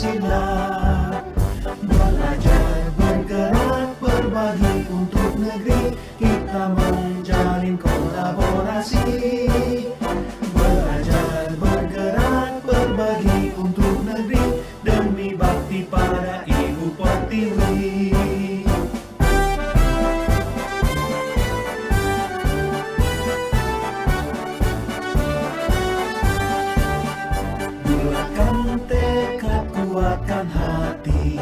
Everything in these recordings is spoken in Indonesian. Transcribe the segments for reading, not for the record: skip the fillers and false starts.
Pancasila. Belajar, bergerak, berbagi untuk negeri, kita menjalin kolaborasi. Belajar, bergerak, berbagi untuk negeri, demi bakti pada Ibu Pertiwi. Bulatkan tekad, kuatkan hati,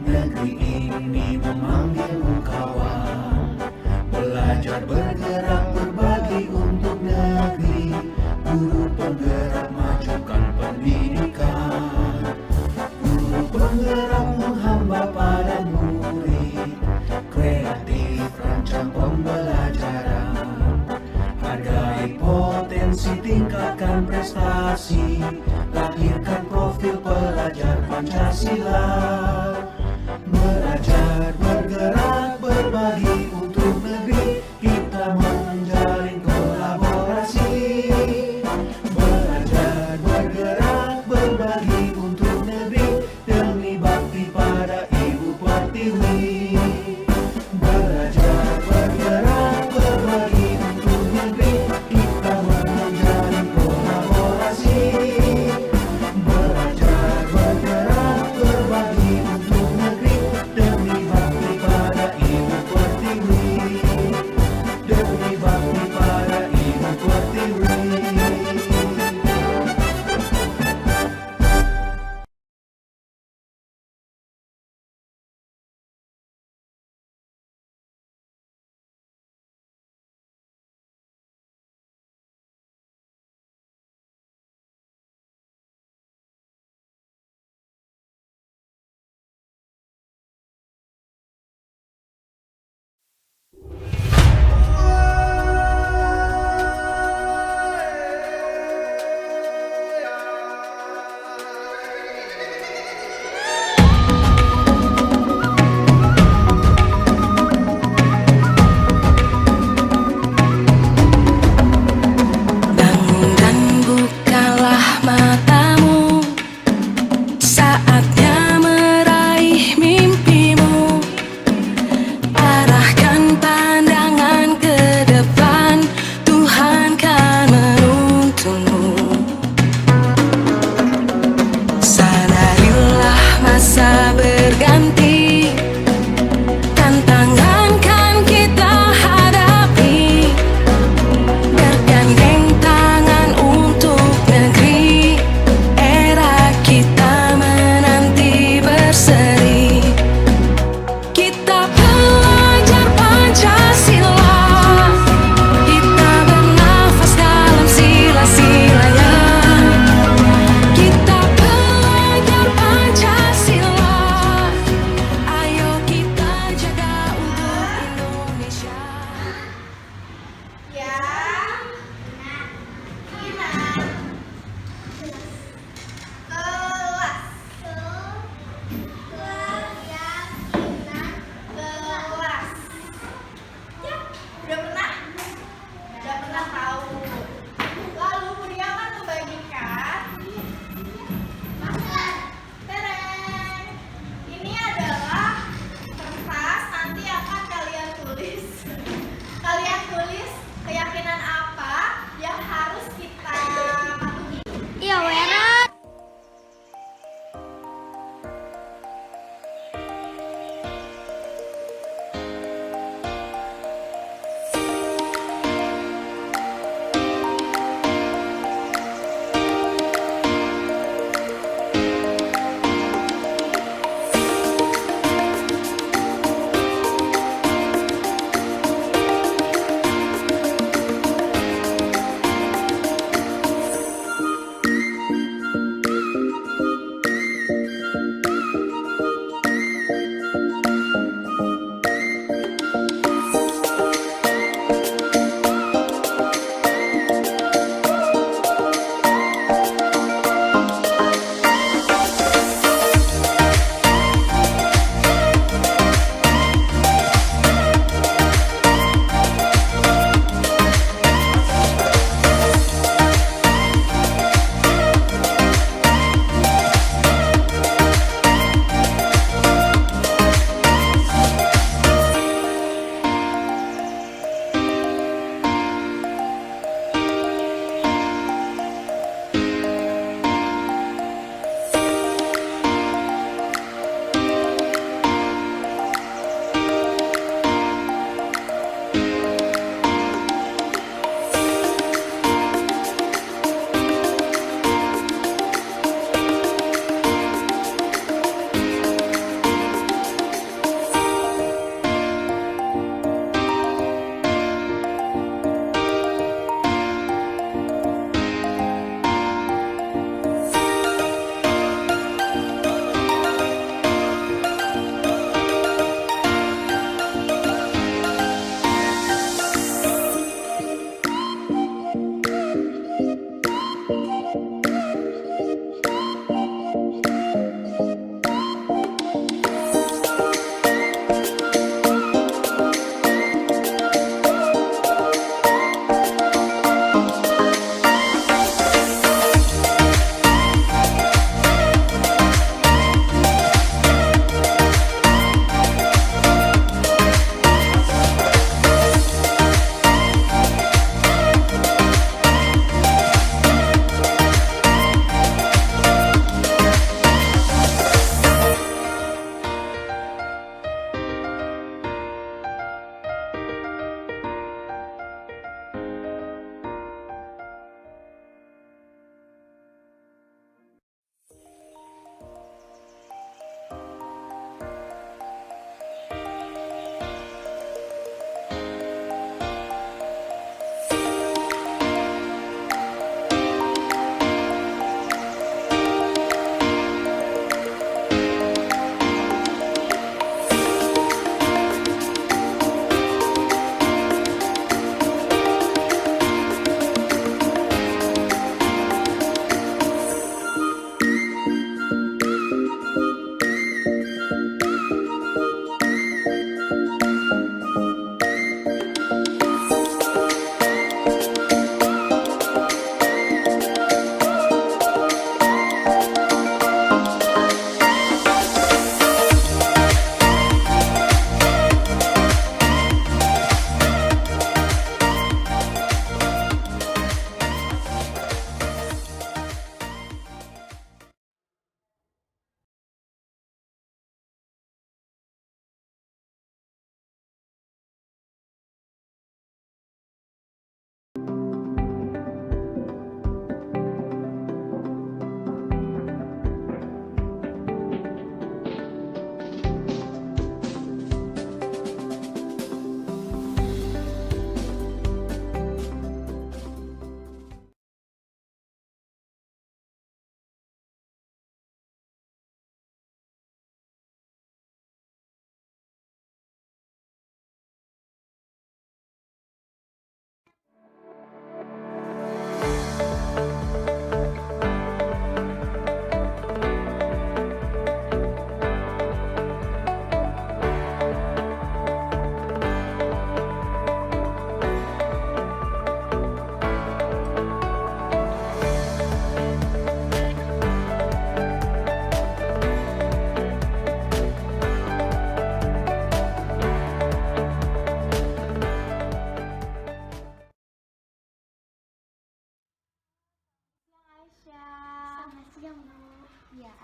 negeri ini memanggilmu kawan. Belajar, bergerak, berbagi untuk negeri, guru penggerak majukan pendidikan. Guru penggerak menghamba pada murid, kreatif rancang pembelajaran. Hargai potensi, tingkatkan prestasi, lahirkan profil pelajar Pancasila. Belajar, bergerak, berbagi untuk negeri, kita menjalin kolaborasi. Belajar, bergerak, berbagi untuk negeri, demi bakti pada Ibu Pertiwi. Belajar, bergerak, berbagi untuk negeri, kita menjalin kolaborasi. Belajar, bergerak, berbagi untuk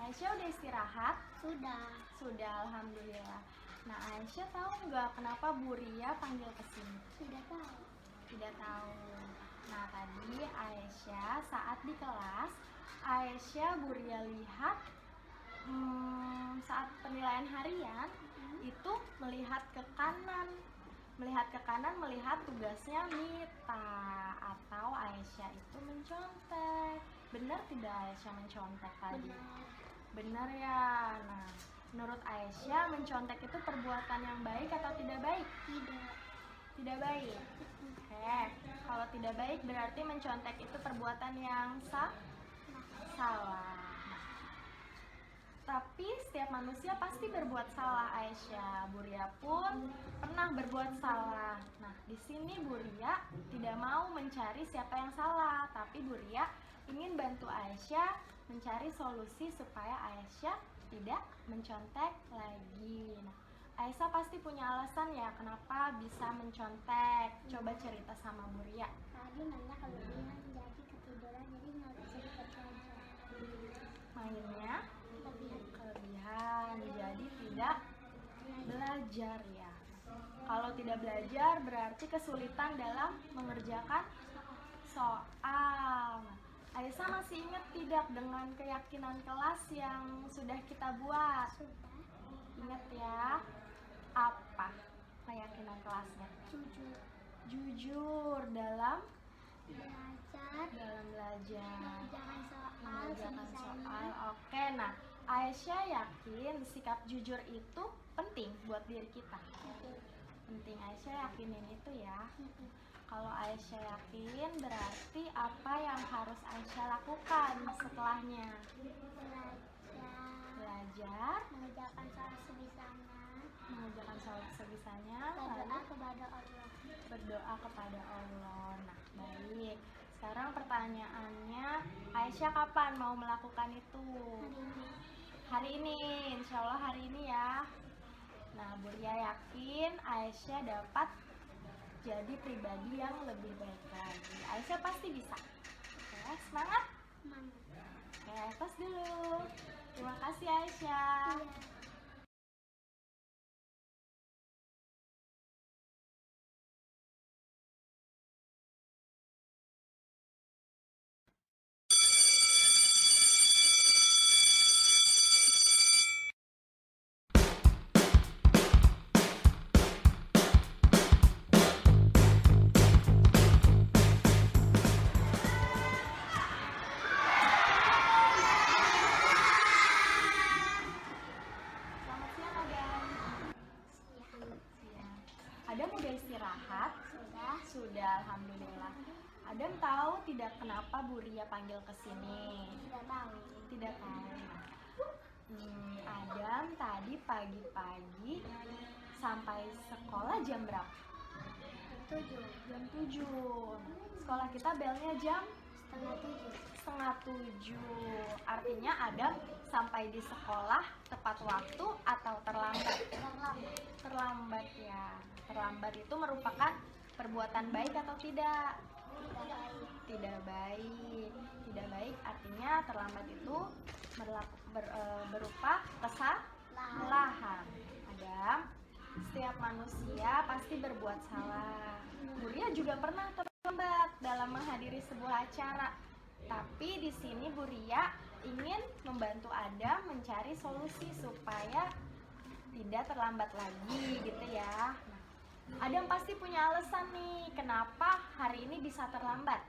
Aisyah udah istirahat? Sudah. Sudah, alhamdulillah. Nah, Aisyah tahu nggak kenapa Bu Ria panggil ke sini? Tidak tahu. Tidak tahu. Nah, tadi Aisyah saat di kelas, Aisyah Bu Ria lihat saat penilaian harian itu melihat ke kanan. Melihat tugasnya Mita atau Aisyah itu mencontek. Benar tidak Aisyah mencontek tadi? Benar ya. Nah, menurut Aisyah mencontek itu perbuatan yang baik atau tidak baik? Tidak baik. Oke, kalau tidak baik berarti mencontek itu perbuatan yang salah. Tapi setiap manusia pasti berbuat salah, Aisyah. Bu Ria pun pernah berbuat salah. Nah, di sini Bu Ria tidak mau mencari siapa yang salah, tapi Bu Ria ingin bantu Aisyah mencari solusi supaya Aisyah tidak mencontek lagi. Nah, Aisyah pasti punya alasan ya kenapa bisa mencontek. Coba cerita sama Bu Ria. Tadi mainnya kelebihan jadi ketiduran jadi nggak bisa ikut belajar. Mainnya kelebihan jadi tidak belajar ya. Kalau tidak belajar berarti kesulitan dalam mengerjakan soal. Aisyah masih ingat tidak dengan keyakinan kelas yang sudah kita buat? Sudah. Ingat ya. Apa keyakinan kelasnya? Jujur dalam Belajar. Mengerjakan soal. Oke, nah Aisyah yakin sikap jujur itu penting buat diri kita. Penting, Aisyah yakinin itu ya. Kalau Aisyah yakin berarti apa yang harus Aisyah lakukan setelahnya? Belajar. Mengerjakan soal sebisanya. Lalu Berdoa kepada Allah. Nah, baik. Sekarang pertanyaannya, Aisyah kapan mau melakukan itu? Hari ini, insya Allah hari ini ya. Nah, Bu Ria yakin Aisyah dapat jadi pribadi yang lebih baik lagi. Aisyah pasti bisa. Oke, semangat. Oke, tos dulu. Terima kasih Aisyah. Selamat siang Adam. Siang. Adam udah istirahat? Sudah, alhamdulillah. Adam tahu tidak kenapa Bu Ria panggil ke sini? Tidak tahu. Adam tadi pagi-pagi sampai sekolah jam berapa? 7. Jam 7. Sekolah kita belnya jam setengah 7. Artinya Adam sampai di sekolah tepat waktu atau terlambat? Terlambat ya. Terlambat itu merupakan perbuatan baik atau tidak? Tidak baik. Tidak baik artinya terlambat itu berupa kesalahan. Adam, setiap manusia pasti berbuat salah. Bu Ria juga pernah terlambat dalam menghadiri sebuah acara. Tapi di sini Bu Ria ingin membantu Adam mencari solusi supaya tidak terlambat lagi gitu ya. Nah, Adam pasti punya alasan nih kenapa hari ini bisa terlambat.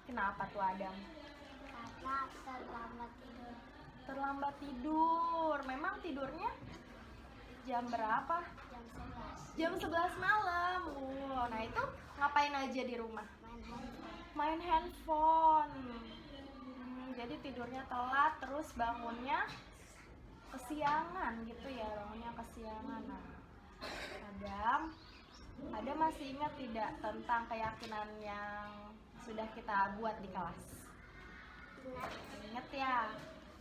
Kenapa tuh Adam? Karena terlambat tidur. Terlambat tidur. Memang tidurnya jam berapa? Jam 11. Jam 11 malam. Nah itu ngapain aja di rumah? Main handphone. Jadi tidurnya telat, terus bangunnya kesiangan gitu ya, bangunnya kesiangan. Nah, Adam masih ingat tidak tentang keyakinan yang sudah kita buat di kelas? Ingat ya,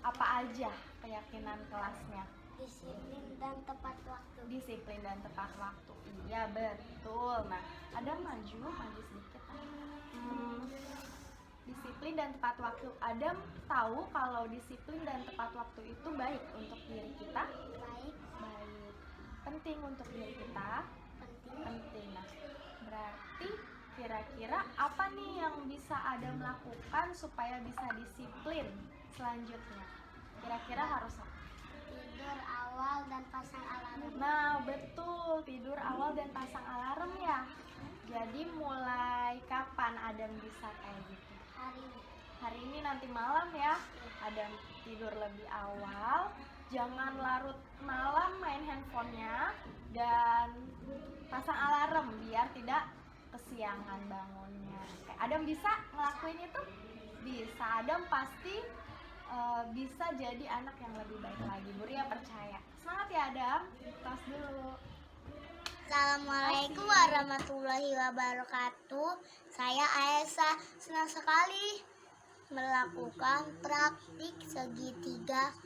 apa aja keyakinan kelasnya? Disiplin dan tepat waktu. Disiplin dan tepat waktu. Iya betul. Nah, Adam maju sedikit. Disiplin dan tepat waktu. Adam tahu kalau disiplin dan tepat waktu itu baik untuk diri kita? Baik. Baik. Penting untuk diri kita? Penting. Penting. Nah, berarti kira-kira apa nih yang bisa Adam lakukan supaya bisa disiplin selanjutnya? Kira-kira harus apa? Tidur awal dan pasang alarm. Nah, betul, tidur awal dan pasang alarm ya. Jadi mulai kapan Adam bisa kayak gitu? Hari ini nanti malam ya. Adam tidur lebih awal, jangan larut malam main handphonenya, dan pasang alarm biar tidak kesiangan bangunnya. Oke, Adam bisa ngelakuin itu? Bisa. Adam pasti bisa jadi anak yang lebih baik lagi. Bu Ria percaya. Semangat ya Adam. Tos dulu. Assalamualaikum warahmatullahi wabarakatuh. Saya Aisyah, senang sekali melakukan praktik segitiga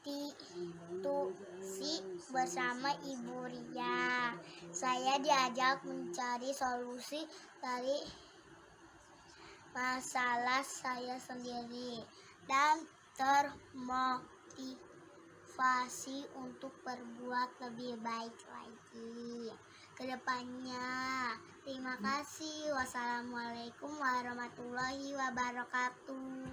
restitusi bersama Ibu Ria. Saya diajak mencari solusi dari masalah saya sendiri dan termotivasi untuk berbuat lebih baik lagi ke depannya. Terima kasih. Wassalamualaikum warahmatullahi wabarakatuh.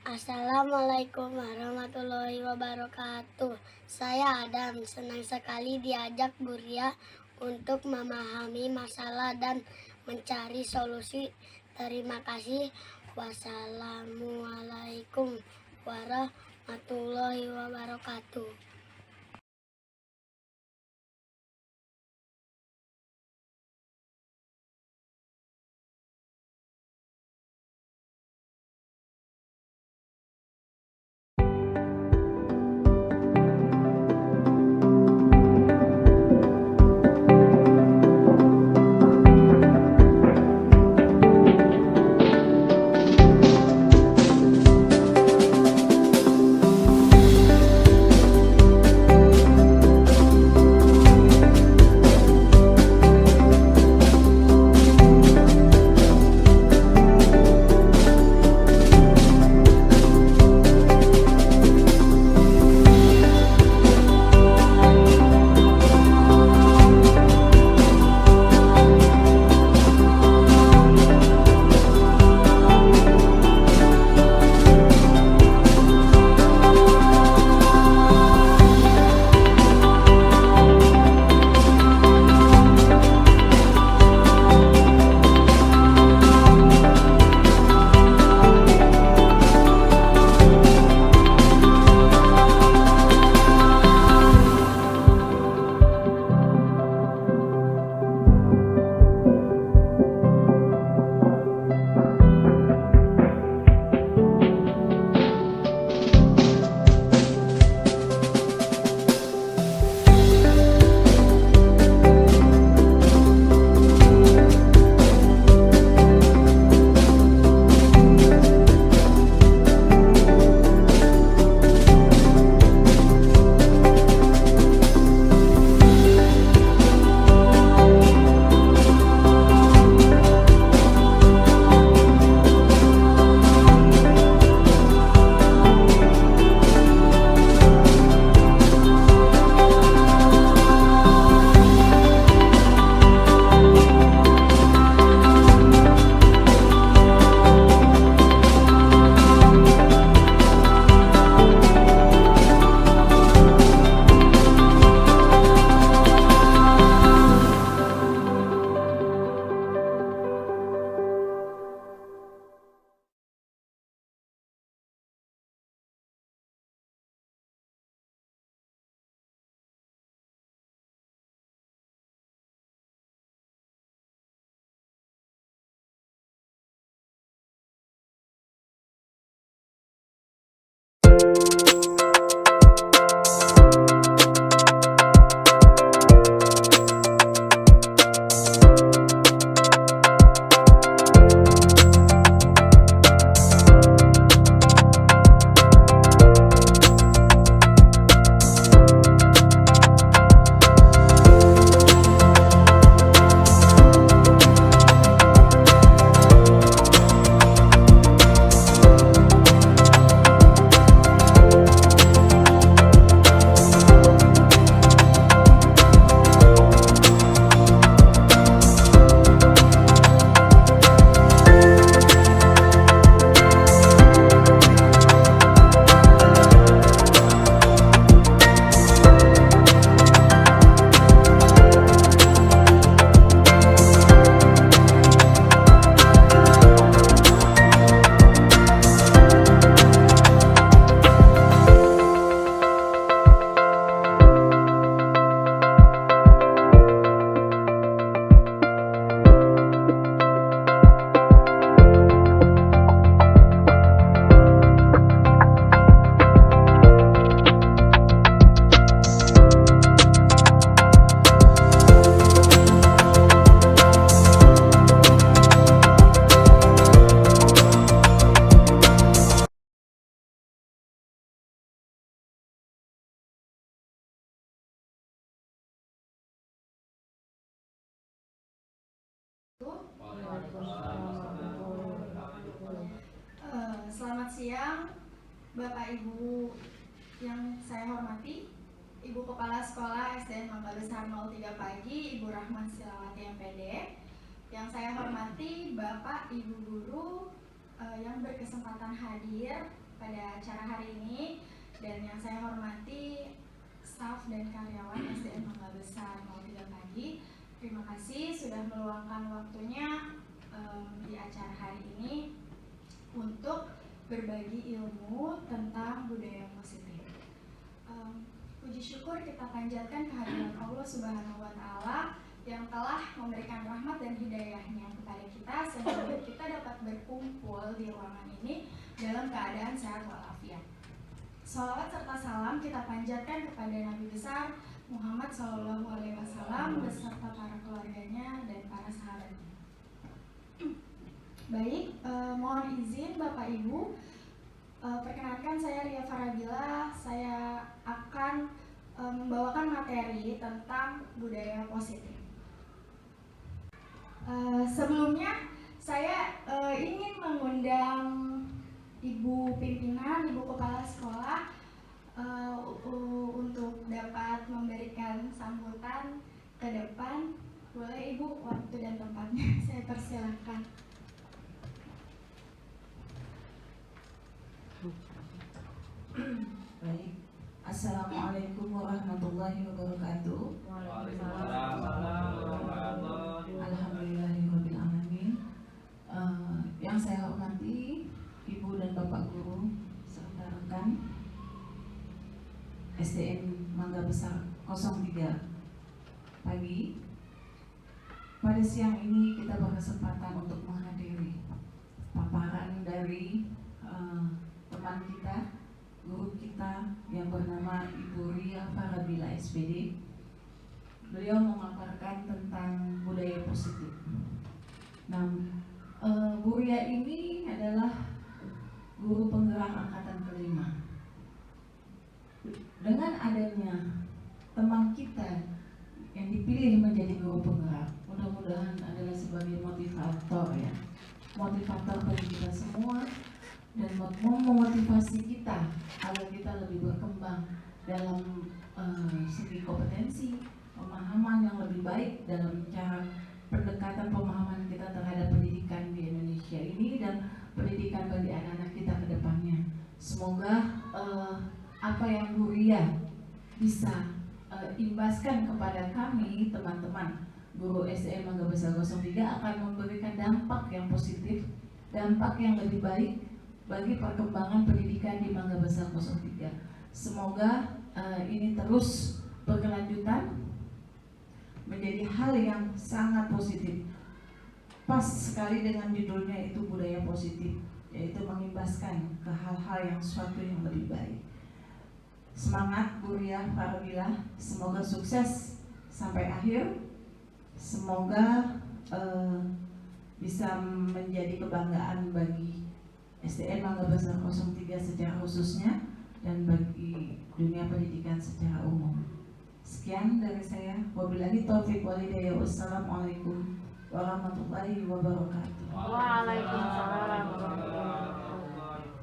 Assalamualaikum warahmatullahi wabarakatuh. Saya Adam, senang sekali diajak Bu Ria untuk memahami masalah dan mencari solusi. Terima kasih. Wassalamualaikum warahmatullahi wabarakatuh. Selamat siang Bapak Ibu yang saya hormati, Ibu Kepala Sekolah SDN Mangga Besar 03 Pagi, Ibu Rahma Silawati MPD. Yang saya hormati Bapak Ibu Guru yang berkesempatan hadir pada acara hari ini, dan yang saya hormati staf dan karyawan SDN Mangga Besar 03 Pagi. Terima kasih sudah meluangkan waktunya di acara hari ini untuk berbagi ilmu tentang budaya positif. Puji syukur kita panjatkan kehadiran Allah Subhanahu wa Ta'ala yang telah memberikan rahmat dan hidayahnya kepada kita sehingga kita dapat berkumpul di ruangan ini dalam keadaan sehat walafiat. Shalawat serta salam kita panjatkan kepada Nabi besar Muhammad SAW beserta para keluarganya dan para sahabatnya. Baik, mohon izin Bapak Ibu, perkenalkan saya Ria Farabila. Saya akan membawakan materi tentang budaya positif. Sebelumnya saya ingin mengundang Ibu Pimpinan, Ibu Kepala Sekolah untuk dapat memberikan sambutan ke depan. Boleh Ibu, waktu dan tempatnya saya persilahkan. Baik, Assalamualaikum warahmatullahi wabarakatuh. Alhamdulillahirabbil alamin. Yang saya hormati Ibu dan Bapak Guru serta rekan SDN Mangga Besar 03 Pagi. Pada siang ini kita berkesempatan untuk menghadiri paparan dari teman kita, guru kita yang bernama Ibu Ria Farabila SPD. Beliau memaparkan tentang budaya positif. Nah, Bu Ria ini adalah guru penggerak angkatan kelima. Dengan adanya teman kita yang dipilih menjadi guru penggerak, mudah-mudahan adalah sebagai motivator ya, motivator bagi kita semua dan memotivasi kita agar kita lebih berkembang dalam segi kompetensi, pemahaman yang lebih baik dalam cara pendekatan pemahaman kita terhadap pendidikan di Indonesia ini dan pendidikan bagi anak-anak kita ke depannya. Semoga apa yang Bu Ria bisa imbaskan kepada kami teman-teman guru SDN Mangga Besar 03 akan memberikan dampak yang positif, dampak yang lebih baik bagi perkembangan pendidikan di Mangga Besar 03. Semoga ini terus berkelanjutan menjadi hal yang sangat positif. Pas sekali dengan judulnya itu budaya positif, yaitu mengimbaskan ke hal-hal yang suatu yang lebih baik. Semangat Bu Ria Farabila, semoga sukses sampai akhir. Semoga bisa menjadi kebanggaan bagi SDN Mangga Besar 03 secara khususnya dan bagi dunia pendidikan secara umum. Sekian dari saya. Wabillahi taufiq wal hidayah. Wassalamualaikum warahmatullahi wabarakatuh. Waalaikumsalam warahmatullahi wabarakatuh.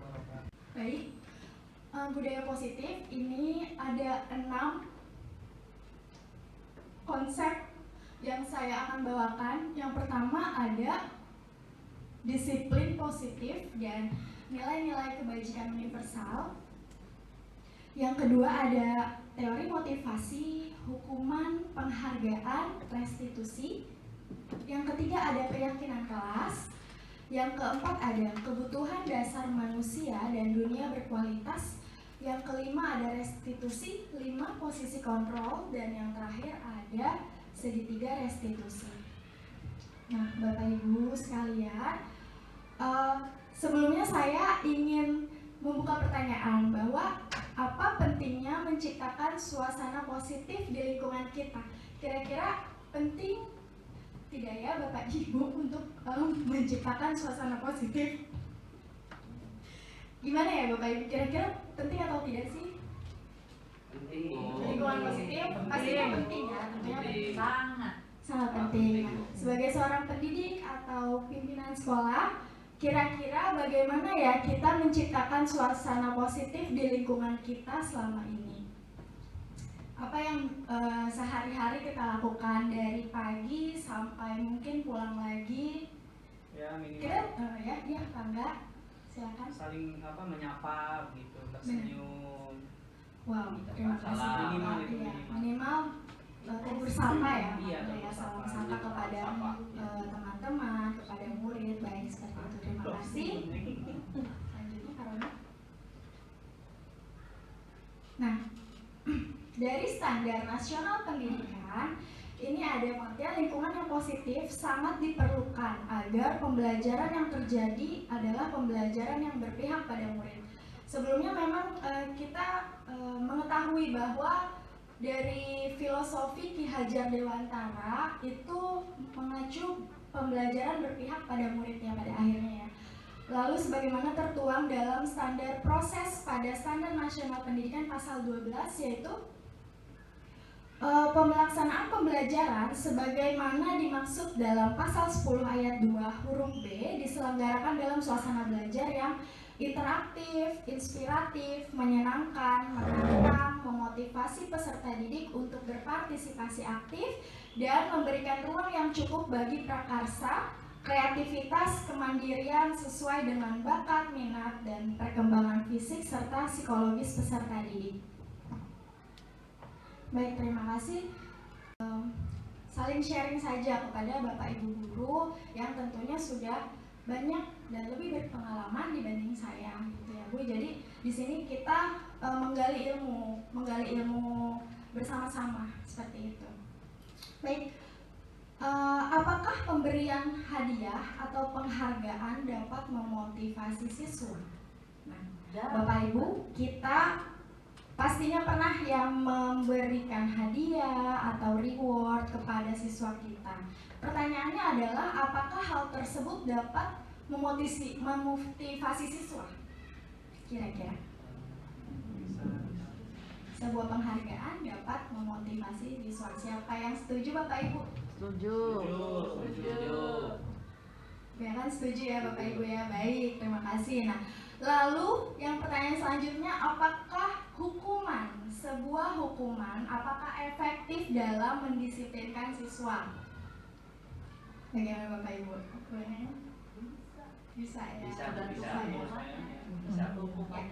Baik, budaya positif ini ada 6 konsep yang saya akan bawakan. Yang pertama ada disiplin positif dan nilai-nilai kebajikan universal. Yang kedua ada teori motivasi, hukuman, penghargaan, restitusi. Yang ketiga ada keyakinan kelas. Yang keempat ada kebutuhan dasar manusia dan dunia berkualitas. Yang kelima ada restitusi, 5 posisi kontrol, dan yang terakhir ada segitiga restitusi. Nah, Bapak Ibu sekalian, sebelumnya saya ingin membuka pertanyaan bahwa apa pentingnya menciptakan suasana positif di lingkungan kita? Kira-kira penting tidak ya Bapak Ibu untuk menciptakan suasana positif? Gimana ya Bapak Ibu? Kira-kira penting atau tidak sih? Penting. Lingkungan positif pastinya penting ya, tentunya penting. Sangat penting. Sebagai seorang pendidik atau pimpinan sekolah, kira-kira bagaimana ya kita menciptakan suasana positif di lingkungan kita selama ini? Apa yang sehari-hari kita lakukan dari pagi sampai mungkin pulang lagi? Ya minimal Ya Kangga, silakan. saling menyapa gitu, tersenyum. Wow, terima kasih. Salam. Minimal itu, Iya, minimal. minimal tegur sapa ya, Iya, Pak, tegur ya, salam sapa. sapa kepada Sapa. teman-teman, kepada murid, baik seperti itu. Terima kasih. Selanjutnya Karona. Nah, dari standar nasional pendidikan, ini ada pengertian lingkungan yang positif sangat diperlukan agar pembelajaran yang terjadi adalah pembelajaran yang berpihak pada murid. Sebelumnya memang kita mengetahui bahwa dari filosofi Ki Hajar Dewantara itu mengacu pembelajaran berpihak pada muridnya pada akhirnya ya. Lalu sebagaimana tertuang dalam standar proses pada Standar Nasional Pendidikan pasal 12 yaitu pemelaksanaan pembelajaran sebagaimana dimaksud dalam pasal 10 ayat 2 huruf B diselenggarakan dalam suasana belajar yang interaktif, inspiratif, menyenangkan, menantang, memotivasi peserta didik untuk berpartisipasi aktif dan memberikan ruang yang cukup bagi prakarsa, kreativitas, kemandirian sesuai dengan bakat, minat, dan perkembangan fisik serta psikologis peserta didik. Baik, terima kasih. Saling sharing saja kepada Bapak Ibu guru yang tentunya sudah banyak dan lebih berpengalaman dibanding saya, gitu ya Bu. Jadi di sini kita menggali ilmu bersama-sama seperti itu. Baik, apakah pemberian hadiah atau penghargaan dapat memotivasi siswa? Nah, Bapak Ibu, kita pastinya pernah yang memberikan hadiah atau reward kepada siswa kita. Pertanyaannya adalah apakah hal tersebut dapat memotivasi siswa? Kira-kira sebuah penghargaan dapat memotivasi siswa. Siapa yang setuju Bapak Ibu? Setuju. Ya kan setuju ya Bapak Ibu ya. Baik, terima kasih. Nah, lalu yang pertanyaan selanjutnya, apakah sebuah hukuman apakah efektif dalam mendisiplinkan siswa? Bagaimana Bapak Ibu? Bisa ya.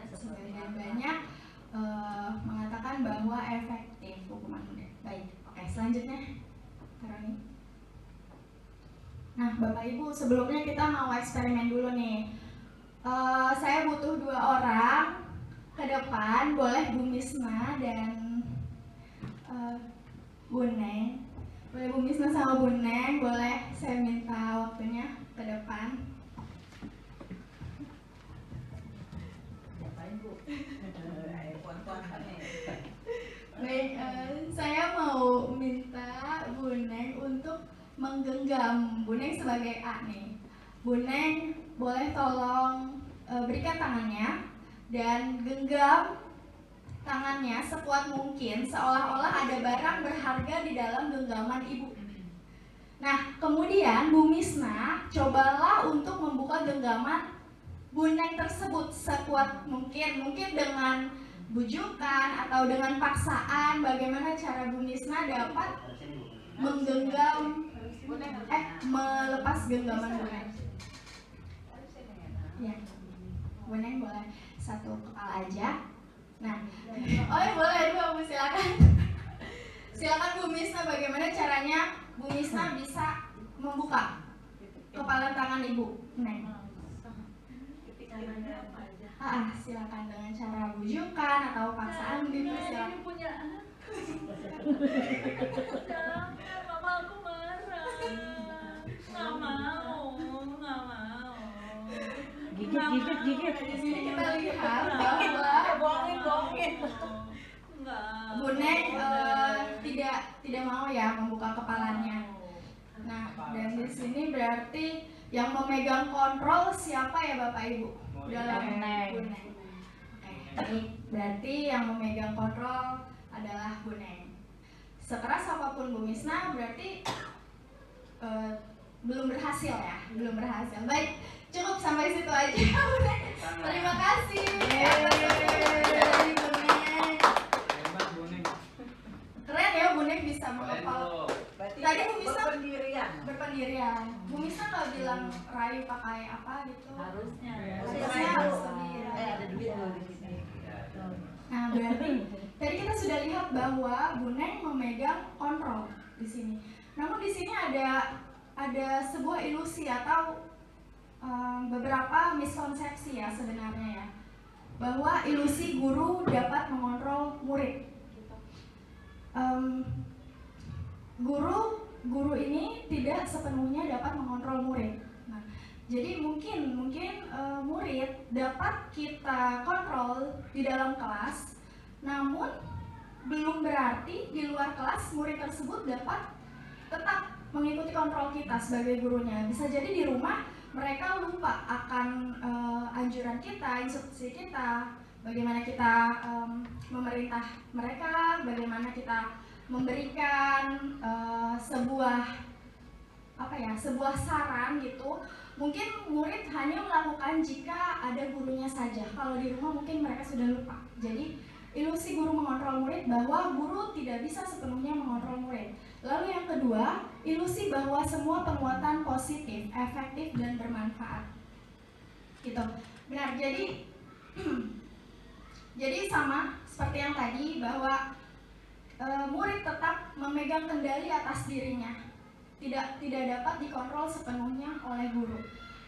Sebagian banyak mengatakan bahwa efektif hukuman. Baik, oke, selanjutnya Karoni. Nah, Bapak Ibu, sebelumnya kita mau eksperimen dulu nih. Saya butuh 2 orang ke depan, boleh Bu Misna dan Bu Neng. Boleh Bu Misna sama Bu Neng, boleh saya minta waktunya ke depan. Baik, saya mau minta Bu Neng untuk menggenggam. Bu Neng sebagai A nih. Bu Neng boleh tolong berikan tangannya dan genggam tangannya sekuat mungkin seolah-olah ada barang berharga di dalam genggaman Ibu. Nah, kemudian Bu Misna cobalah untuk membuka genggaman Bu Neng tersebut sekuat mungkin dengan bujukan atau dengan paksaan. Bagaimana cara Bu Misna dapat menggenggam melepas genggaman Bu Neng? Ya, Bu Neng boleh satu kepala aja. Nah, boleh 2 Bu, silakan. Silakan Bu Misna, bagaimana caranya Bu Misna bisa membuka kepala tangan Ibu Neng? Silakan dengan cara bujukan atau paksaan gitu, silakan. Punya anak. Mama aku marah. Nggak mau. Gigit. Di sini kita lihat bahwa bohongin. Bu Neng tidak mau ya membuka kepalanya. Nah, dan di sini berarti yang memegang kontrol siapa ya Bapak Ibu? Dalam Bu Neng. Oke, baik. Berarti yang memegang kontrol adalah Bu Neng. Sekeras apapun Bu Misna, berarti belum berhasil ya, belum berhasil. Baik, cukup sampai situ aja. Terima kasih. Dari Buneng. Hebat Buneng. Keren ya Buneng bisa menghafal. Tadi Bu Misa berpendirian. Bu Misa nggak bilang Rayu pakai apa gitu? Harusnya. Harusnya harus lebih. Ada duit loh di sini. Nah, berarti tadi kita sudah lihat bahwa Buneng memegang kontrol di sini. Namun di sini ada sebuah ilusi atau beberapa miskonsepsi ya sebenarnya ya, bahwa ilusi guru dapat mengontrol murid. Guru ini tidak sepenuhnya dapat mengontrol murid. Nah, jadi mungkin murid dapat kita kontrol di dalam kelas, namun belum berarti di luar kelas murid tersebut dapat tetap mengikuti kontrol kita sebagai gurunya. Bisa jadi di rumah mereka lupa akan anjuran kita, instruksi kita, bagaimana kita memerintah mereka, bagaimana kita memberikan sebuah saran gitu. Mungkin murid hanya melakukan jika ada gurunya saja. Kalau di rumah mungkin mereka sudah lupa. Jadi ilusi guru mengontrol murid bahwa guru tidak bisa sepenuhnya mengontrol murid. Lalu yang kedua, ilusi bahwa semua penguatan positif, efektif dan bermanfaat. Gitu. Benar. Jadi sama seperti yang tadi bahwa murid tetap memegang kendali atas dirinya, tidak dapat dikontrol sepenuhnya oleh guru.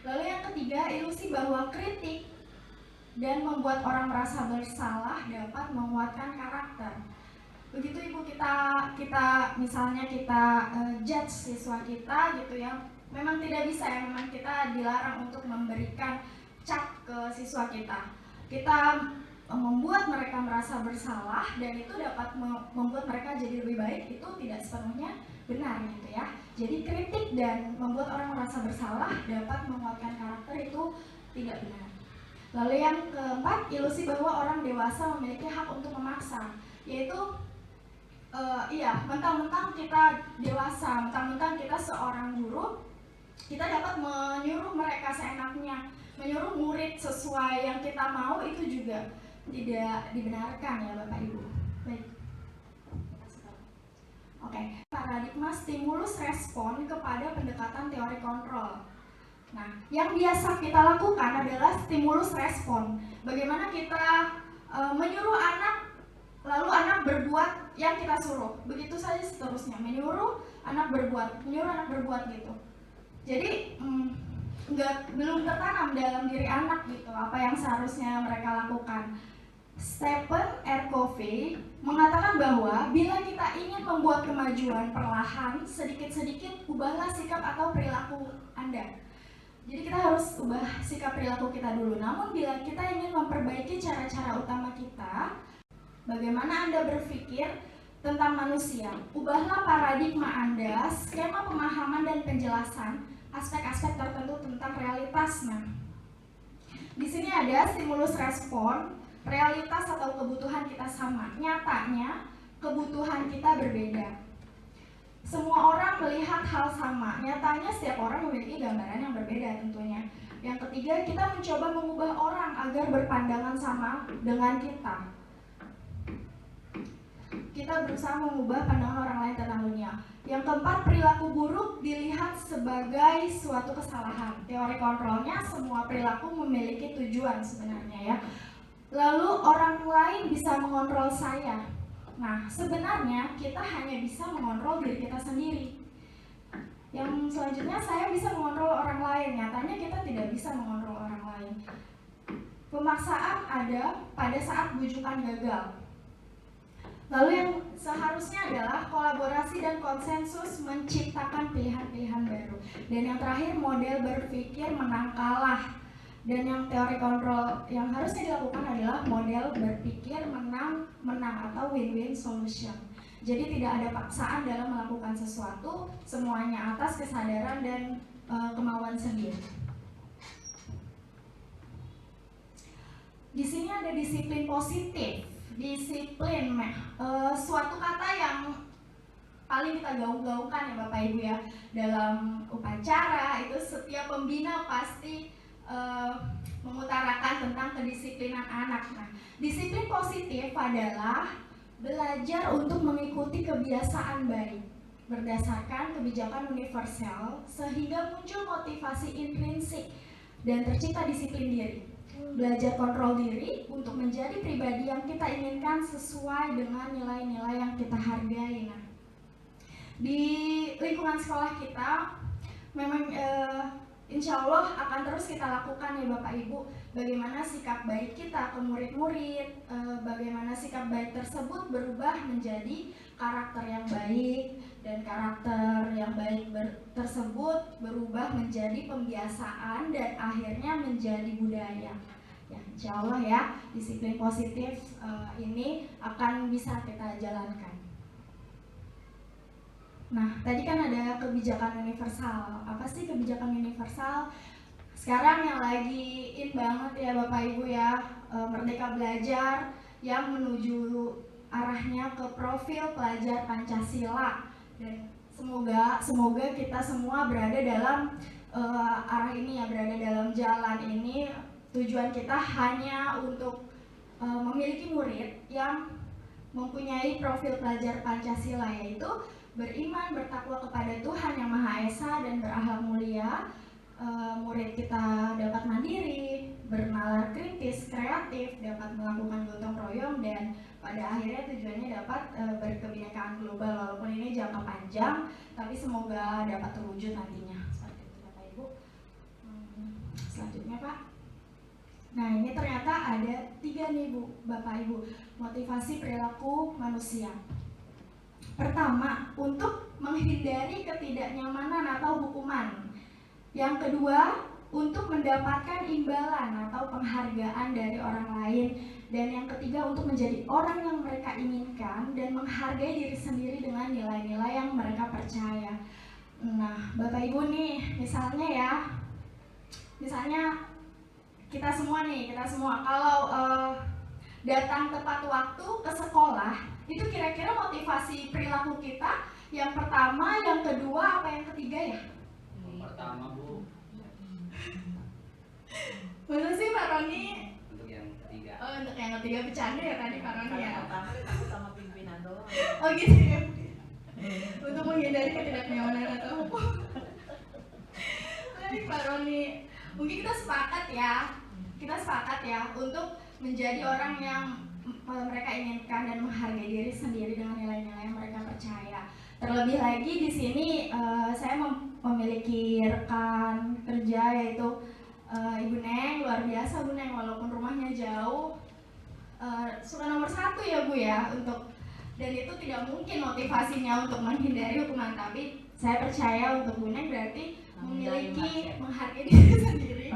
Lalu yang ketiga, ilusi bahwa kritik dan membuat orang merasa bersalah dapat menguatkan karakter. Begitu Ibu kita misalnya kita judge siswa kita gitu ya, memang tidak bisa ya, memang kita dilarang untuk memberikan cap ke siswa kita. Kita membuat mereka merasa bersalah dan itu dapat membuat mereka jadi lebih baik, itu tidak sepenuhnya benar gitu ya. Jadi kritik dan membuat orang merasa bersalah dapat menguatkan karakter, itu tidak benar. Lalu yang keempat, ilusi bahwa orang dewasa memiliki hak untuk memaksa, yaitu mentang-mentang kita dewasa, mentang-mentang kita seorang guru, kita dapat menyuruh mereka seenaknya, menyuruh murid sesuai yang kita mau, itu juga tidak dibenarkan ya Bapak Ibu. Baik. Oke, paradigma stimulus respon kepada pendekatan teori kontrol. Nah, yang biasa kita lakukan adalah stimulus respon. Bagaimana kita menyuruh anak, lalu anak berbuat yang kita suruh. Begitu saja seterusnya, menyuruh anak berbuat gitu. Jadi belum tertanam dalam diri anak gitu apa yang seharusnya mereka lakukan. Stephen R. Covey mengatakan bahwa bila kita ingin membuat kemajuan perlahan, sedikit-sedikit ubahlah sikap atau perilaku Anda. Jadi kita harus ubah sikap perilaku kita dulu. Namun bila kita ingin memperbaiki cara-cara utama kita, bagaimana Anda berpikir tentang manusia, ubahlah paradigma Anda, skema pemahaman dan penjelasan aspek-aspek tertentu tentang realitasnya. Di sini ada stimulus respon. Realitas atau kebutuhan kita sama, nyatanya kebutuhan kita berbeda. Semua orang melihat hal sama, nyatanya setiap orang memiliki gambaran yang berbeda tentunya. Yang ketiga, kita mencoba mengubah orang agar berpandangan sama dengan kita. Kita berusaha mengubah pandangan orang lain tentang dunia. Yang keempat, perilaku buruk dilihat sebagai suatu kesalahan. Teori kontrolnya, semua perilaku memiliki tujuan sebenarnya ya. Lalu orang lain bisa mengontrol saya. Nah, sebenarnya kita hanya bisa mengontrol diri kita sendiri. Yang selanjutnya, saya bisa mengontrol orang lain. Nyatanya kita tidak bisa mengontrol orang lain. Pemaksaan ada pada saat bujukan gagal. Lalu yang seharusnya adalah kolaborasi dan konsensus menciptakan pilihan-pilihan baru. Dan yang terakhir, model berpikir menang kalah. Dan yang teori kontrol yang harusnya dilakukan adalah model berpikir menang atau win-win solution. Jadi tidak ada paksaan dalam melakukan sesuatu, semuanya atas kesadaran dan kemauan sendiri. Di sini ada disiplin positif. Disiplin, suatu kata yang paling kita gaung-gaungkan ya Bapak Ibu ya, dalam upacara itu setiap pembina pasti mengutarakan tentang kedisiplinan anak. Nah, disiplin positif adalah belajar untuk mengikuti kebiasaan baik berdasarkan kebijakan universal sehingga muncul motivasi intrinsik dan tercipta disiplin diri. Belajar kontrol diri untuk menjadi pribadi yang kita inginkan sesuai dengan nilai-nilai yang kita hargai. Nah, di lingkungan sekolah kita memang insya Allah akan terus kita lakukan ya Bapak Ibu, bagaimana sikap baik kita ke murid-murid, bagaimana sikap baik tersebut berubah menjadi karakter yang baik, dan karakter yang baik tersebut berubah menjadi pembiasaan dan akhirnya menjadi budaya. Ya, insya Allah ya, disiplin positif ini akan bisa kita jalankan. Nah, tadi kan ada kebijakan universal. Apa sih kebijakan universal? Sekarang yang lagi in banget ya Bapak Ibu ya, Merdeka Belajar yang menuju arahnya ke profil pelajar Pancasila. Dan semoga kita semua berada dalam arah ini ya, berada dalam jalan ini. Tujuan kita hanya untuk memiliki murid yang mempunyai profil pelajar Pancasila, yaitu beriman, bertakwa kepada Tuhan Yang Maha Esa dan berakhlak mulia. Murid kita dapat mandiri, bernalar kritis, kreatif, dapat melakukan gotong royong, dan pada akhirnya tujuannya dapat berkebinekaan global. Walaupun ini jangka panjang, tapi semoga dapat terwujud nantinya. Seperti itu Bapak Ibu. Selanjutnya Pak. Nah, ini ternyata ada 3 nih Bu, Bapak Ibu, motivasi perilaku manusia. Pertama, untuk menghindari ketidaknyamanan atau hukuman. Yang kedua, untuk mendapatkan imbalan atau penghargaan dari orang lain. Dan yang ketiga, untuk menjadi orang yang mereka inginkan dan menghargai diri sendiri dengan nilai-nilai yang mereka percaya. Nah, Bapak Ibu nih, misalnya kita semua kalau datang tepat waktu ke sekolah, itu kira-kira motivasi perilaku kita yang pertama, yang kedua, apa yang ketiga ya? Yang pertama Bu. Masa sih Pak Roni? Untuk yang ketiga. Oh, untuk yang ketiga bercanda ya tadi Pak Roni ya? Pertama takut sama pimpinan doang. Oh gitu ya? Untuk menghindari ketidaknyamanan atau hukum. Baik Pak Roni, mungkin kita sepakat ya untuk menjadi orang yang mereka inginkan dan menghargai diri sendiri dengan nilai-nilai yang mereka percaya. Terlebih lagi di sini saya memiliki rekan kerja yaitu Ibu Neng, luar biasa Bu Neng, walaupun rumahnya jauh, suka nomor 1 ya Bu ya, dan itu tidak mungkin motivasinya untuk menghindari hukuman, tapi saya percaya untuk Bu Neng berarti memiliki menghargai diri sendiri.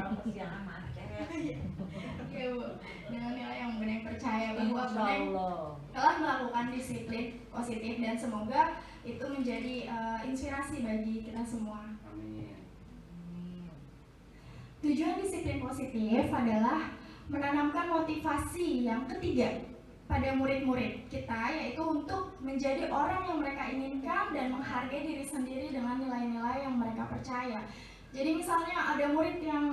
Ya Bu, dengan nilai yang Bu Neng percaya bahwa Bu Neng telah melakukan disiplin positif, dan semoga itu menjadi inspirasi bagi kita semua. Amin. Tujuan disiplin positif adalah menanamkan motivasi yang ketiga pada murid-murid kita, yaitu untuk menjadi orang yang mereka inginkan dan menghargai diri sendiri dengan nilai-nilai yang mereka percaya. Jadi misalnya ada murid yang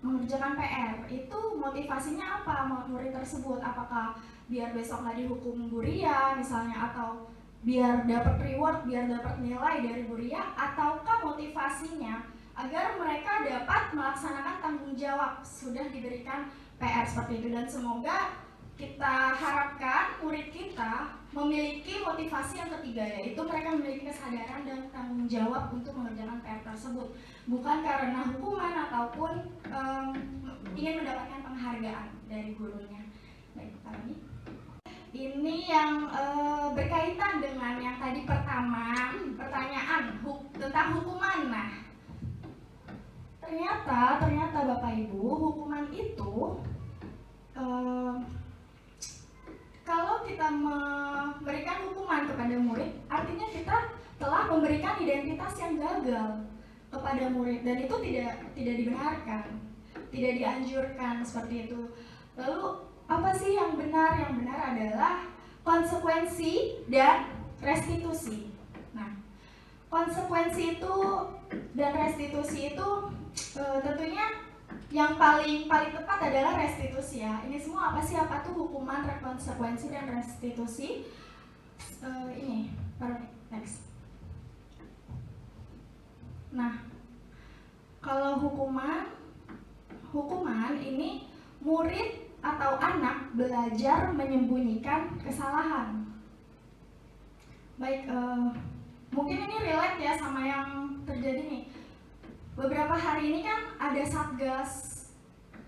mengerjakan PR, itu motivasinya apa murid tersebut? Apakah biar besok nggak dihukum Buria misalnya, atau biar dapat reward, biar dapat nilai dari Buria, ataukah motivasinya agar mereka dapat melaksanakan tanggung jawab sudah diberikan PR seperti itu. Dan semoga kita harapkan murid kita memiliki motivasi yang ketiga, yaitu mereka memiliki kesadaran dan tanggung jawab untuk mengerjakan PR tersebut, bukan karena hukuman ataupun ingin mendapatkan penghargaan dari gurunya. Baik, Pak Roni. Ini yang berkaitan dengan yang tadi pertama, pertanyaan tentang hukuman. Nah, ternyata Bapak Ibu, hukuman itu kalau kita memberikan hukuman kepada murid, artinya kita telah memberikan identitas yang gagal kepada murid, dan itu tidak dibenarkan, tidak dianjurkan seperti itu. Lalu apa sih yang benar? Yang benar adalah konsekuensi dan restitusi. Nah, konsekuensi itu dan restitusi itu tentunya yang paling tepat adalah restitusi ya. Ini semua apa sih? Apa tuh hukuman, konsekuensi, dan restitusi? Ini, baru next. Nah, kalau hukuman ini murid atau anak belajar menyembunyikan kesalahan. Baik, mungkin ini relate ya sama yang terjadi nih. Beberapa hari ini kan ada Satgas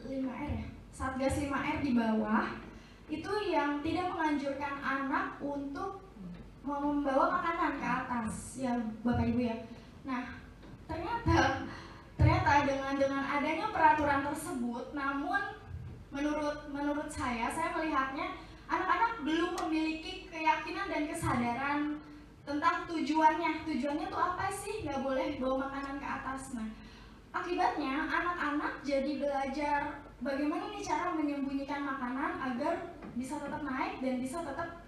5R ya. Satgas 5R di bawah itu yang tidak menganjurkan anak untuk membawa makanan ke atas ya Bapak Ibu ya. Nah, ternyata dengan adanya peraturan tersebut, namun menurut saya melihatnya anak-anak belum memiliki keyakinan dan kesadaran tentang tujuannya tuh apa sih nggak boleh bawa makanan ke atas. Nah, akibatnya anak-anak jadi belajar bagaimana nih cara menyembunyikan makanan agar bisa tetap naik dan bisa tetap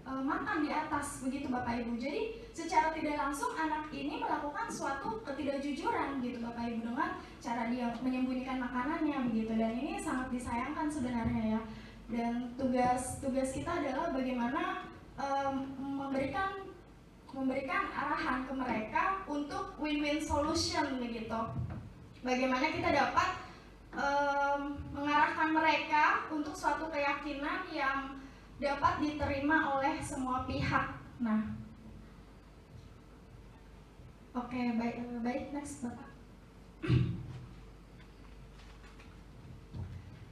makan di atas, begitu Bapak Ibu. Jadi secara tidak langsung anak ini melakukan suatu ketidakjujuran gitu Bapak Ibu dengan cara dia menyembunyikan makanannya begitu, dan ini sangat disayangkan sebenarnya ya. Dan tugas kita adalah bagaimana memberikan arahan ke mereka untuk win-win solution begitu. Bagaimana kita dapat mengarahkan mereka untuk suatu keyakinan yang dapat diterima oleh semua pihak. Nah, oke, baik next Bapak.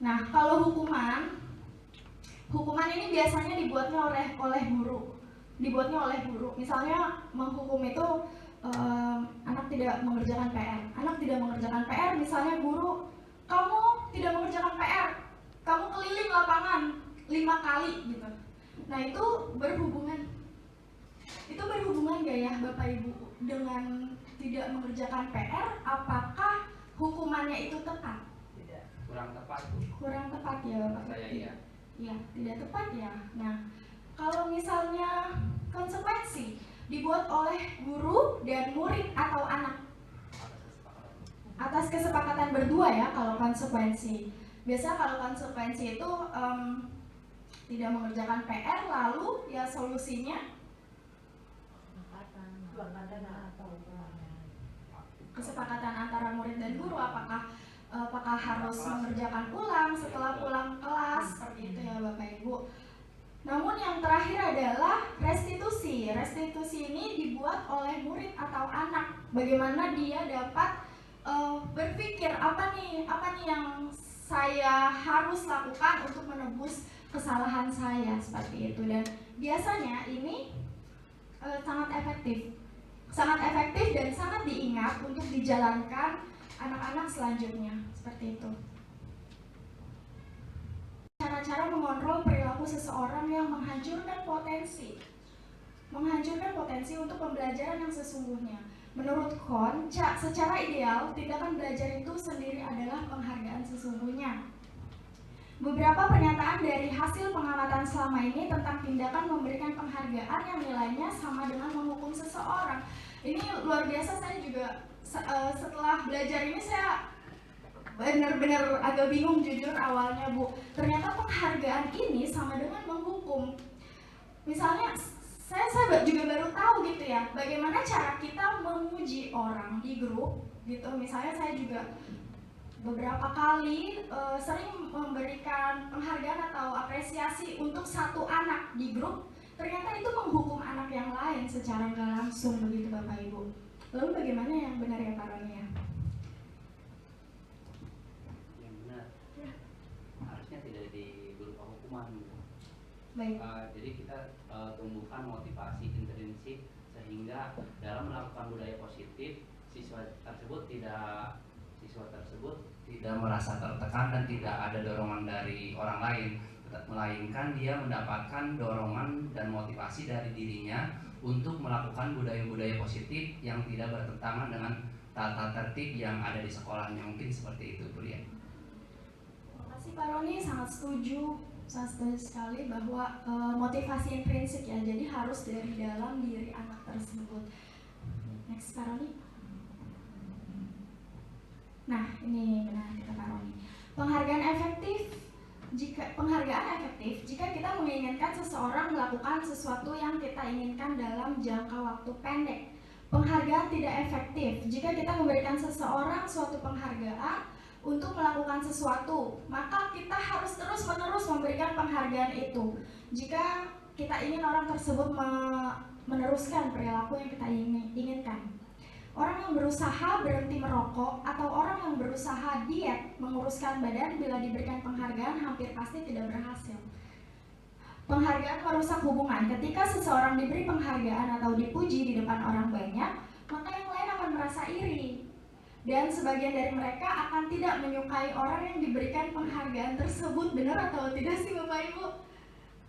Nah, kalau hukuman ini biasanya dibuatnya oleh guru. Misalnya menghukum itu anak tidak mengerjakan PR. Misalnya guru, kamu tidak mengerjakan PR, kamu keliling lapangan 5 kali gitu. Nah, itu berhubungan gak ya Bapak Ibu dengan tidak mengerjakan PR? Apakah hukumannya itu tepat? Tidak, kurang tepat Bu. Kurang tepat ya Bapak. Saya iya. Ya, tidak tepat ya. Nah, kalau misalnya konsekuensi dibuat oleh guru dan murid atau anak atas kesepakatan berdua ya kalau konsekuensi. Biasa kalau konsekuensi itu tidak mengerjakan PR, lalu ya solusinya kesepakatan antara murid dan guru, apakah harus mengerjakan ulang setelah pulang kelas, seperti itu ya Bapak Ibu. Namun yang terakhir adalah restitusi. Restitusi ini dibuat oleh murid atau anak. Bagaimana dia dapat berpikir apa nih yang saya harus lakukan untuk menebus kesalahan saya, seperti itu. Dan biasanya ini sangat efektif dan sangat diingat untuk dijalankan anak-anak selanjutnya, seperti itu. Cara-cara mengontrol perilaku seseorang yang menghancurkan potensi untuk pembelajaran yang sesungguhnya. Menurut Kohn, secara ideal, tindakan belajar itu sendiri adalah penghargaan sesungguhnya. Beberapa pernyataan dari hasil pengamatan selama ini tentang tindakan memberikan penghargaan yang nilainya sama dengan menghukum seseorang. Ini luar biasa, saya juga setelah belajar ini saya benar-benar agak bingung jujur awalnya Bu. Ternyata penghargaan ini sama dengan menghukum. Misalnya saya juga baru tahu gitu ya, bagaimana cara kita memuji orang di grup gitu. Misalnya saya juga beberapa kali sering memberikan penghargaan atau apresiasi untuk satu anak di grup. Ternyata itu menghukum anak yang lain secara nggak langsung begitu Bapak Ibu. Lalu bagaimana yang benar ya Pak Roni ya? Yang benar. Harusnya tidak berupa hukuman. Baik. Jadi kita tumbuhkan motivasi intrinsik sehingga dalam melakukan budaya positif siswa tersebut tidak merasa tertekan dan tidak ada dorongan dari orang lain, melainkan dia mendapatkan dorongan dan motivasi dari dirinya untuk melakukan budaya-budaya positif yang tidak bertentangan dengan tata tertib yang ada di sekolahnya. Mungkin seperti itu Bu Lia. Terima kasih Pak Roni, sangat setuju. saya setuju sekali bahwa motivasi intrinsik ya, jadi harus dari dalam diri anak tersebut. Next, Karoni. Nah, ini benar kita Karoni. Penghargaan efektif jika kita menginginkan seseorang melakukan sesuatu yang kita inginkan dalam jangka waktu pendek. Penghargaan tidak efektif jika kita memberikan seseorang suatu penghargaan untuk melakukan sesuatu, maka kita harus terus-menerus memberikan penghargaan itu. Jika kita ingin orang tersebut meneruskan perilaku yang kita inginkan. Orang yang berusaha berhenti merokok atau orang yang berusaha diet menguruskan badan bila diberikan penghargaan hampir pasti tidak berhasil. Penghargaan merusak hubungan. Ketika seseorang diberi penghargaan atau dipuji di depan orang banyak, maka yang lain akan merasa iri. Dan sebagian dari mereka akan tidak menyukai orang yang diberikan penghargaan tersebut. Benar atau tidak sih Bapak Ibu?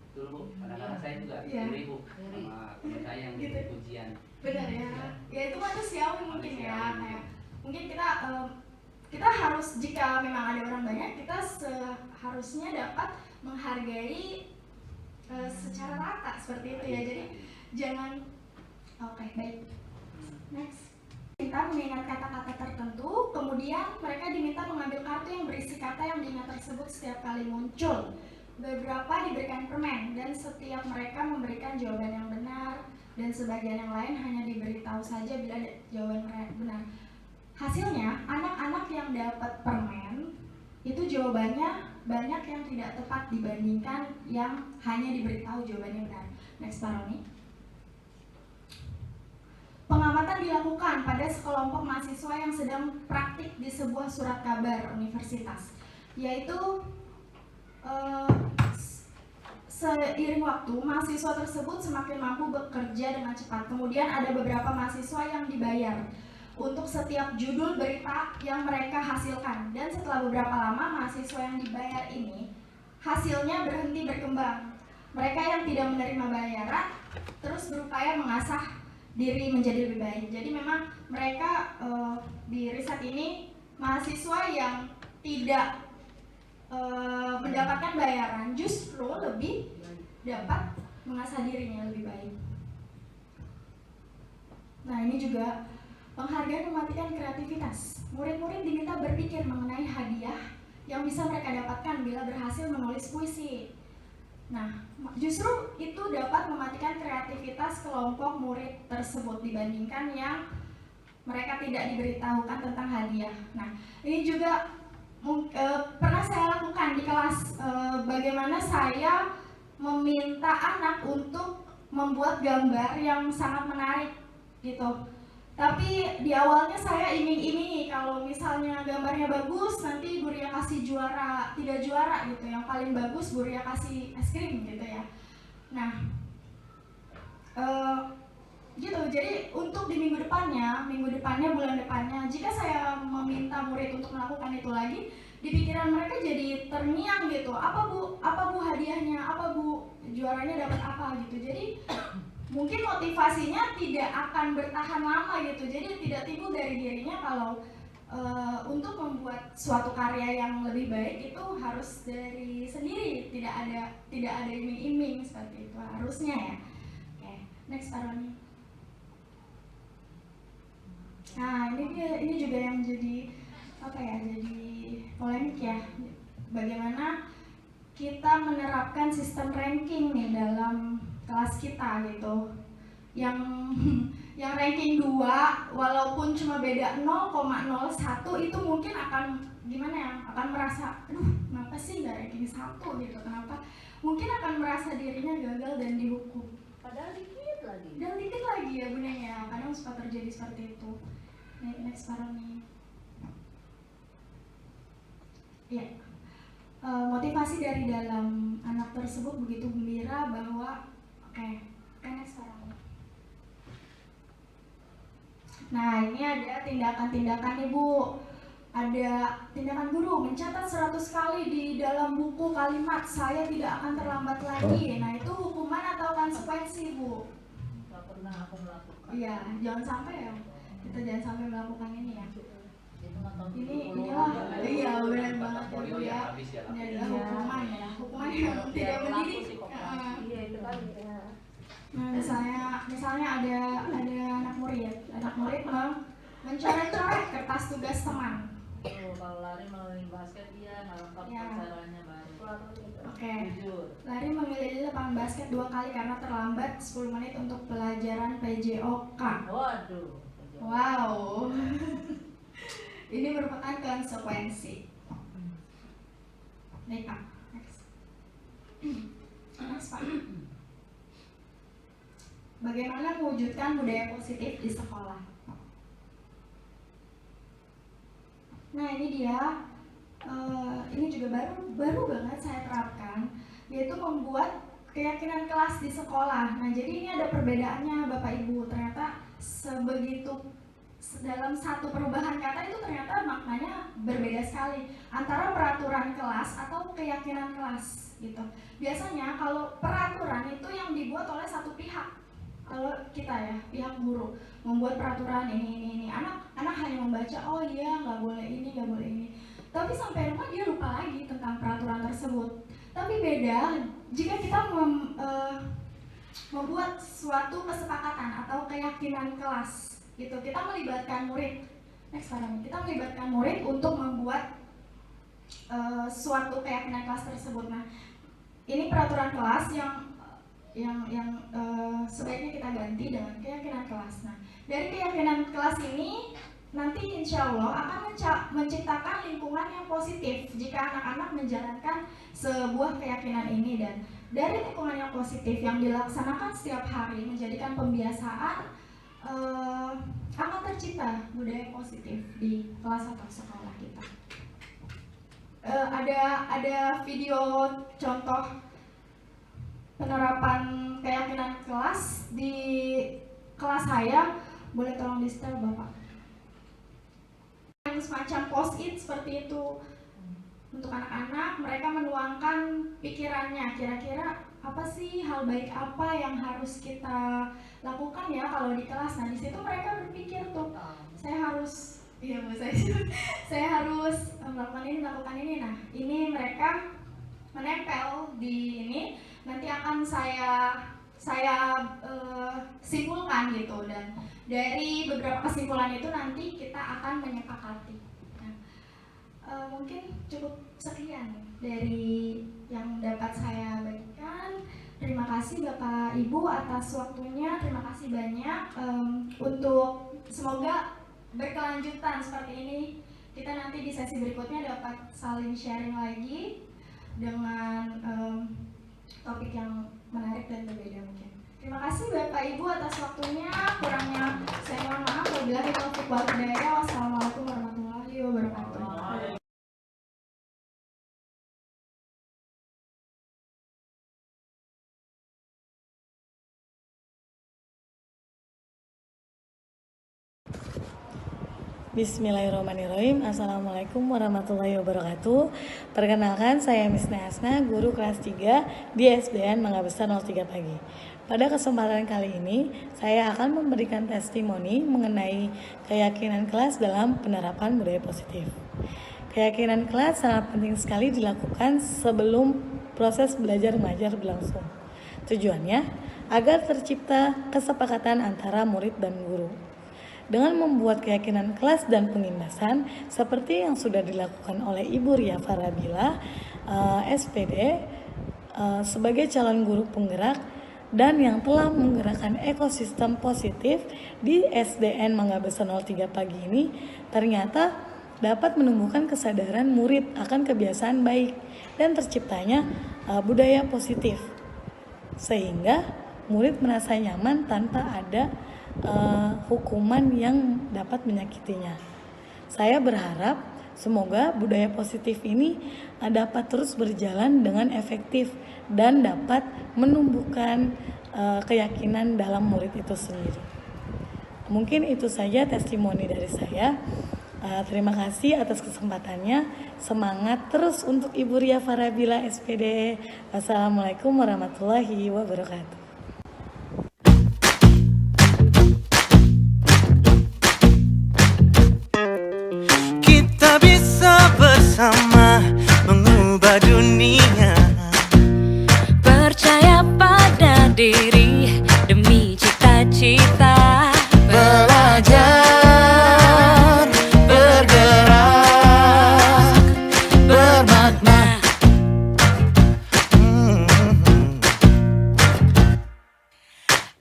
Betul Bu, kadang-kadang saya juga Iya. iri Bu sama teman saya yang Gitu. diberi pujian. Benar ya. Ya itu manusiawi mungkin ya. Kayak mungkin kita harus, jika memang ada orang banyak, kita seharusnya dapat menghargai secara rata seperti itu ya. Jadi jangan baik. Next. Kita mengingat kata-kata tertentu, kemudian mereka diminta mengambil kartu yang berisi kata yang diingat tersebut setiap kali muncul. Beberapa diberikan permen dan setiap mereka memberikan jawaban yang benar, dan sebagian yang lain hanya diberitahu saja bila jawaban mereka benar. Hasilnya, anak-anak yang dapat permen itu jawabannya banyak yang tidak tepat dibandingkan yang hanya diberitahu jawabannya benar. Next, Paroni. Pengamatan dilakukan pada sekelompok mahasiswa yang sedang praktik di sebuah surat kabar universitas, yaitu seiring waktu, mahasiswa tersebut semakin mampu bekerja dengan cepat. Kemudian ada beberapa mahasiswa yang dibayar untuk setiap judul berita yang mereka hasilkan. Dan setelah beberapa lama, mahasiswa yang dibayar ini hasilnya berhenti berkembang. Mereka yang tidak menerima bayaran terus berupaya mengasah diri menjadi lebih baik. Jadi memang mereka di riset ini, mahasiswa yang tidak mendapatkan bayaran justru lebih dapat mengasah dirinya lebih baik. Nah, ini juga penghargaan mematikan kreativitas. Murid-murid diminta berpikir mengenai hadiah yang bisa mereka dapatkan bila berhasil menulis puisi. Nah, justru itu dapat mematikan kreativitas kelompok murid tersebut dibandingkan yang mereka tidak diberitahukan tentang hadiah. Nah, ini juga pernah saya lakukan di kelas, bagaimana saya meminta anak untuk membuat gambar yang sangat menarik gitu. Tapi di awalnya saya iming-imingi kalau misalnya gambarnya bagus nanti gurunya kasih juara, 3 juara gitu. Yang paling bagus gurunya kasih es krim gitu ya. Nah, gitu. Jadi untuk di minggu depannya, bulan depannya, jika saya meminta murid untuk melakukan itu lagi, di pikiran mereka jadi terngiang gitu. Apa bu hadiahnya? Apa bu juaranya dapat apa gitu. Jadi mungkin motivasinya tidak akan bertahan lama gitu. Jadi tidak timbul dari dirinya kalau untuk membuat suatu karya yang lebih baik itu harus dari sendiri, tidak ada iming-iming seperti itu harusnya ya. Oke, next Paroni. Nah, ini juga yang jadi jadi polemik ya. Bagaimana kita menerapkan sistem ranking nih dalam kelas kita gitu. Yang ranking 2 walaupun cuma beda 0,01 itu mungkin akan gimana ya? Akan merasa, aduh, kenapa sih nggak ranking 1 gitu? Kenapa? Mungkin akan merasa dirinya gagal dan dihukum. Padahal dikit lagi. Dan dikit lagi ya Bunda ya, kadang suka terjadi seperti itu. Next Paroni. Ya, motivasi dari dalam anak tersebut begitu gembira bahwa next Paroni. Nah, ini ada tindakan-tindakan nih Bu. Ada tindakan guru mencatat 100 kali di dalam buku kalimat saya tidak akan terlambat lagi. Nah, itu hukuman atau konsekuensi Bu? Gak pernah aku melakukan. Iya, jangan sampai ya. Kita jangan sampai melakukan ini ya. Jadi inilah iya benar banget Polio Ibu ya ya. habis ya. Ini adalah hukuman ya, hukuman yang tidak mendidik. Iya itu kan. Ya. Nah, misalnya ada anak murid mencoret-coret kertas tugas teman. Kalau lari melalui basket dia nggak lengkap Ya. caranya baru. Oke. Jujur. Lari mengelilingi lapangan basket 2 kali karena terlambat 10 menit untuk pelajaran PJOK. Waduh. Wow. Ini merupakan konsekuensi. Baik, Pak. Next. Next, Pak. Bagaimana mewujudkan budaya positif di sekolah? Nah, ini dia. Ini juga baru banget saya terapkan, yaitu membuat keyakinan kelas di sekolah. Nah, jadi ini ada perbedaannya Bapak Ibu. Ternyata sebegitu dalam satu perubahan kata itu ternyata maknanya berbeda sekali antara peraturan kelas atau keyakinan kelas gitu. Biasanya kalau peraturan itu yang dibuat oleh satu pihak. Kalau kita ya, pihak guru membuat peraturan ini anak hanya membaca, oh iya nggak boleh ini, nggak boleh ini. Tapi sampai rumah dia lupa lagi tentang peraturan tersebut. Tapi beda jika kita membuat suatu kesepakatan atau keyakinan kelas gitu. Kita melibatkan murid. Next sekarang kita melibatkan murid untuk membuat suatu keyakinan kelas tersebut. Nah, ini peraturan kelas yang sebaiknya kita ganti dengan keyakinan kelas. Nah, dari keyakinan kelas ini nanti insya Allah akan menciptakan lingkungan yang positif jika anak-anak menjalankan sebuah keyakinan ini, dan dari lingkungan yang positif yang dilaksanakan setiap hari menjadikan pembiasaan akan tercipta budaya positif di kelas atau sekolah kita. Ada video contoh penerapan keyakinan kelas di kelas saya, boleh tolong di setel Bapak. Semacam post-it seperti itu untuk anak-anak, mereka menuangkan pikirannya, kira-kira apa sih hal baik apa yang harus kita lakukan ya kalau di kelas. Nah, di situ mereka berpikir tuh, saya harus saya harus melakukan ini. Nah, ini mereka menempel di ini, nanti akan saya simpulkan gitu, dan dari beberapa kesimpulan itu nanti kita akan menyepakati. Nah, mungkin cukup sekian dari yang dapat saya bagikan. Terima kasih Bapak Ibu atas waktunya, terima kasih banyak. Untuk semoga berkelanjutan seperti ini, kita nanti di sesi berikutnya dapat saling sharing lagi dengan topik yang menarik dan berbeda mungkin. Terima kasih Bapak Ibu atas waktunya. Kurangnya saya mohon maaf. Wabillahi taufiq wal hidayah. Wassalamualaikum warahmatullahi wabarakatuh. Bismillahirrahmanirrahim. Assalamualaikum warahmatullahi wabarakatuh. Perkenalkan, saya Miss Hasna, guru kelas 3 di SDN Mangga Besar 03 Pagi. Pada kesempatan kali ini, saya akan memberikan testimoni mengenai keyakinan kelas dalam penerapan budaya positif. Keyakinan kelas sangat penting sekali dilakukan sebelum proses belajar mengajar berlangsung. Tujuannya agar tercipta kesepakatan antara murid dan guru. Dengan membuat keyakinan kelas dan pengindasan seperti yang sudah dilakukan oleh Ibu Ria Farabila, SPD, sebagai calon guru penggerak dan yang telah menggerakkan ekosistem positif di SDN Mangga Besar 03 Pagi ini, ternyata dapat menumbuhkan kesadaran murid akan kebiasaan baik dan terciptanya budaya positif, sehingga murid merasa nyaman tanpa ada hukuman yang dapat menyakitinya. Saya berharap semoga budaya positif ini dapat terus berjalan dengan efektif dan dapat menumbuhkan keyakinan dalam murid itu sendiri. Mungkin itu saja testimoni dari saya. Terima kasih atas kesempatannya. Semangat terus untuk Ibu Ria Farabila SPD. Wassalamualaikum warahmatullahi wabarakatuh. diri demi cita-cita. Belajar, bergerak, bermakna.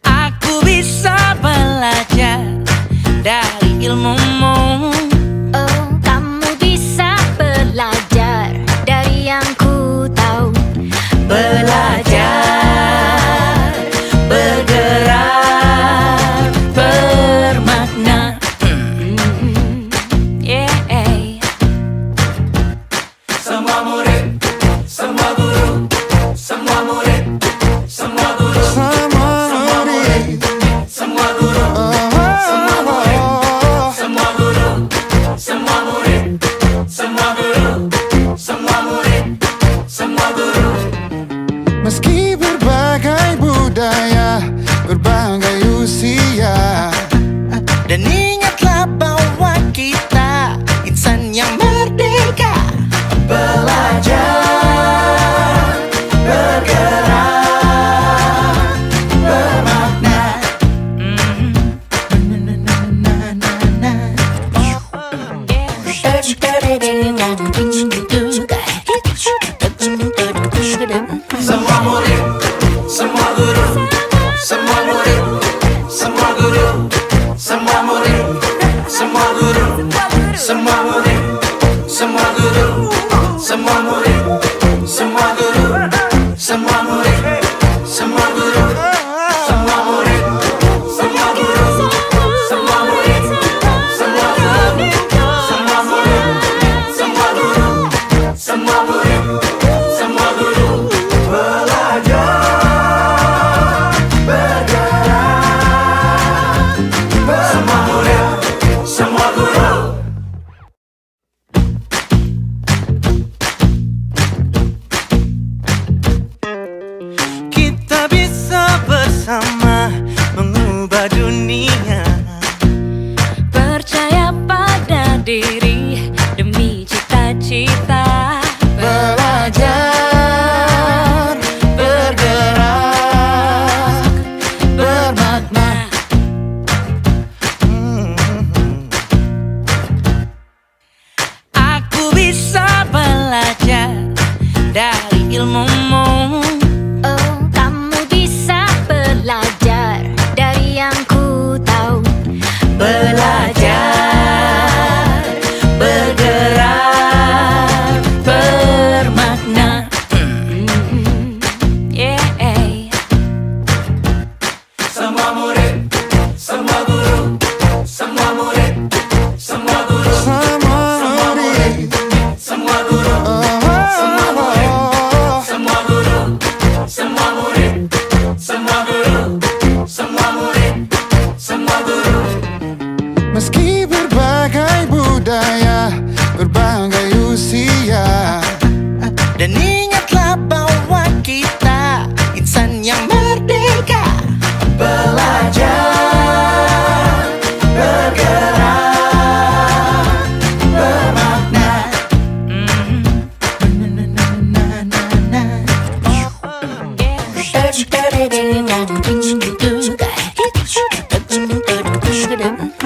Aku bisa belajar dari ilmumu. Oh, kamu bisa belajar dari yang ku tahu. Belajar, bergerak, bermakna. Yeah. Semua murid, semua guru, semua murid, semua guru, semua murid, semua guru, semua murid, semua guru, semua murid, semua guru, semua murid, semua guru. Meski berbagai budaya, berbagai usia, dan ingatlah bahwa kita insan yang merdeka. Belajar, bergerak, bermakna. Semua murid, semua guru, semua murid, semua guru, semua murid, semua guru, semua murid, semua guru, semua murid, semua guru, semua murid, semua guru, semua murid, semua guru, semua murid, semua guru, semua murid, semua guru, semua murid, semua guru. Belajar, bergerak, semua murid, semua guru. Kita bisa bersama mengubah dunia. Percaya pada diri demi cita-cita. Belajar, bergerak, bermakna. Aku bisa belajar dari ilmumu. Oh, kamu bisa belajar dari yang ku tahu. Belajar, bergerak, bermakna. Yeah. Semua murid, semua guru, semua murid, semua guru, semua murid, semua guru, semua murid, semua guru, semua murid, semua guru, semua murid, semua guru. Meski berbagai budaya, berbagai usia, dan ingatlah bahwa kita insan yang merdeka. Belajar, bergerak, bermakna.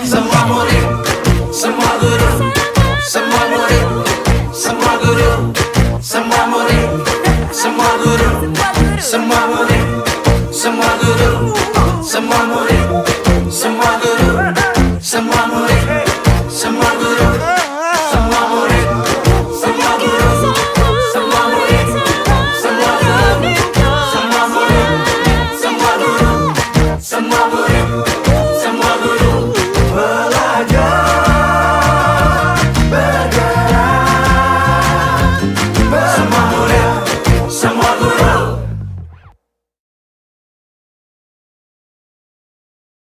Semua murid, semua guru, semua murid, semua guru, semua murid, semua guru, semua murid, semua guru, semua murid, semua